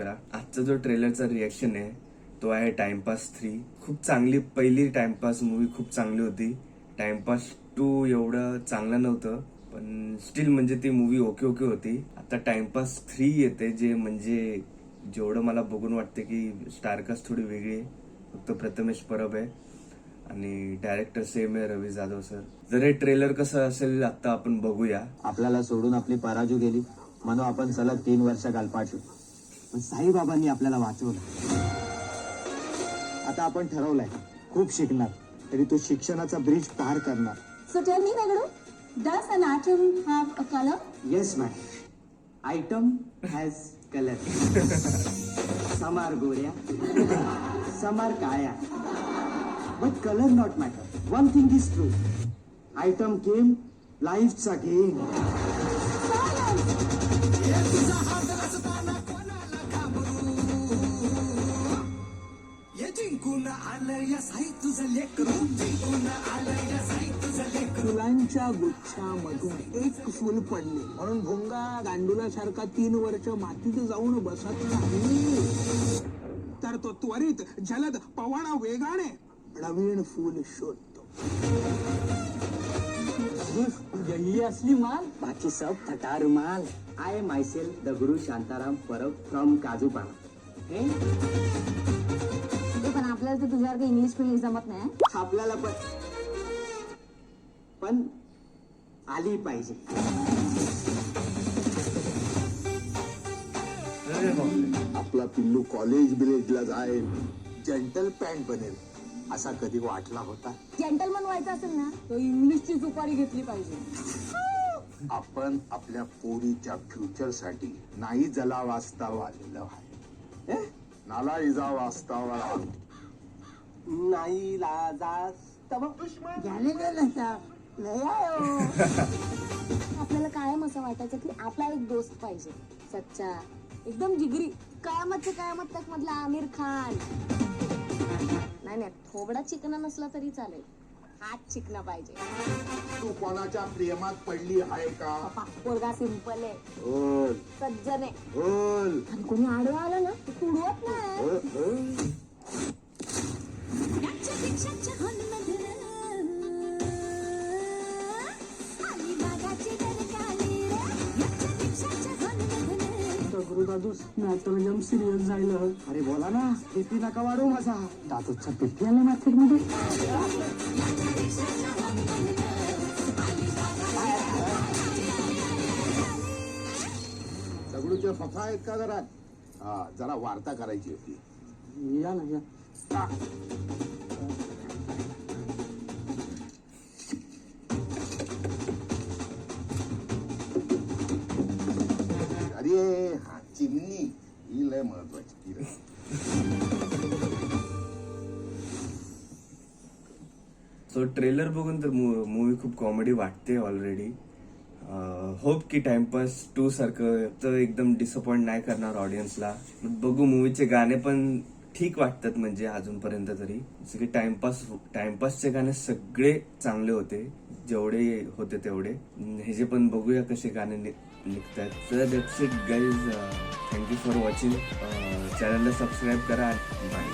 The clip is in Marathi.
करा. आजचा जो ट्रेलरचा रिॲक्शन आहे तो आहे टाइमपास 3. खूप चांगली पहिली टाइमपास मूवी खूप चांगली होती. टाइमपास 2 एवढं चांगलं नव्हतं, पण स्टील म्हणजे ती मूवी ओके ओके होती. आता टाइमपास 3 येते, जे म्हणजे जेवढं मला बघून वाटते की स्टारकास्ट थोडी वेगळी आहे. फक्त प्रथमेश परब आहे आणि डायरेक्टर सेम आहे रवी जाधव सर. जर हे ट्रेलर कसं असेल आता आपण बघूया. आपल्याला सोडून आपली पराजू गेली म्हणून आपण सलग 3 वर्ष गालपाटलो, पण साईबाबांनी आपल्याला वाचवलं. आता आपण ठरवलंय खूप शिकणार, तरी तो शिक्षणाचा ब्रिज पार करणार. So tell me, Nagadu, does an atom have a color? Yes madam, item has colour. समार गोऱ्या, समार काळ्या, but colour not matter. One thing is true, item game लाईफचा गेम. फुलांच्या गुच्छामधून एक फुल पडले म्हणून भोंगा गांडुलासारखा 3 वर्ष मातीत जाऊन बसत नाही, तर तो त्वरित जलद पवना वेगाने नवीन फुल शोधतो. यही असली माल, बाकी सब थटार माल. I myself Dagdu Shantaram Parab from Kajupada. पण आपल्याला तर तुझ्यासारखं इंग्लिश फिल्म जमत नाही. आपल्याला पण आली पाहिजे. आपला पिल्लू कॉलेज बिलेजला जाईल, जेंटल पॅन्ट बनेल असा कधी वाटला होता? जेंटलमन व्हायचं असेल ना तो इंग्लिशची सुपारी घेतली पाहिजे. आपण आपल्या पोरीच्या फ्युचर साठी नाही जला वाचतावा आलेलो आहे. नाला इजा वाचतावा नाही आपल्याला कायम असं वाटायचं की आपला एक दोस्त पाहिजे, सच्चा, एकदम जिगरी, कयामतचे कयामत तक मधला आमिर खान. नाही, थोबडा चिकना नसला तरी चालेल, हात चिकना पाहिजे. तू कोणाच्या प्रेमात पडली आहे का? पोरगा सिंपल आहे, बोल सज्जन आहे, बोल. आणि कोणी आडवं आलं ना ते कुडवत नाही. दादूस मॅटर जम सिरियस जायला. अरे बोला ना, बीपी नका वाढू माझा. दादूचा बीपी आला मार्केट मध्ये. दगडूच्या फफा आहेत का घरात? हा, जरा वार्ता करायची होती. या ना या. अरे हा, चिमणी ही लय महत्वाची. सो ट्रेलर बघून तर मूवी खूप कॉमेडी वाटते ऑलरेडी. होप की टाइमपास 2 सारखं तर एकदम डिसअपॉइंट नाही करणार ऑडियन्सला. बघू, मूवीचे गाणे पण ठीक वाटतात म्हणजे अजूनपर्यंत तरी. जसं की टाइमपासचे गाणे सगळे चांगले होते, जेवढे होते तेवढे. हे जे पण बघूया कसे गाणे निघतात. So that's it guys. Thank you for watching. चॅनलला सबस्क्राईब करा. बाय.